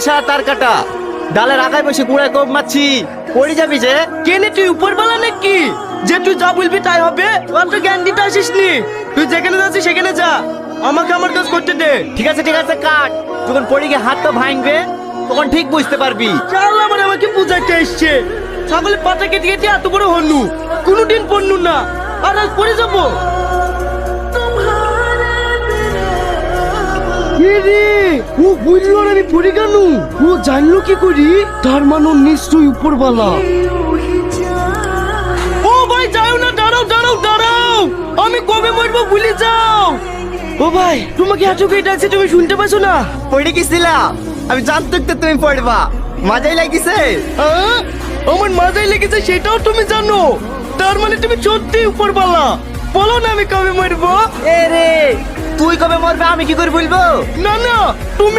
সারা তার কাটা ডালের আগায় বসে কুড়ায় কোপ মারছি পড়ে যাবি যে। কেনে তুই উপরবেলা নাকি যে তুই যা বলবি তাই হবে? অত জ্ঞান দিতে আসিস নি। তুই যেখানে যাচ্ছিস সেখানে যা, আমাকে আমার কাজ করতে দে। ঠিক আছে কাট, যখন পড়ে গিয়ে হাতটা ভাঙবে তখন ঠিক বুঝতে পারবি। চাল আবার আমাকে বুঝাইতে এসছে। ছাগলের পাতা কেটে কেটে এত বড় হনু, কোনোদিন পড়নু না, আর আজ পড়ে যাবো। ও বুঝলো না আমি পড়ে গেল, ও জানলো কি করি? তার মানে ও নিশ্চয়ই উপরবালা। ও ভাই যাও না, দাঁড়াও দাঁড়াও দাঁড়াও, আমি কবে মরবো ভুলে যাও। ও ভাই তোমাকে এত কে ডাকছে, তুমি শুনতে পাচ্ছ না? পড়ে গেছিলাম, আমি জানতাম তো তুমি পড়বা, মজাই লাগিছে। হ্যাঁ? আমার মাথায় লেগেছে সেটাও তুমি জানো? তার মানে তুমি সত্যি উপরবালা। বলো না আমি কবে মরবো? এ রে, তুই কবে মরবে আমি কি করে বলবো? না না, তুমি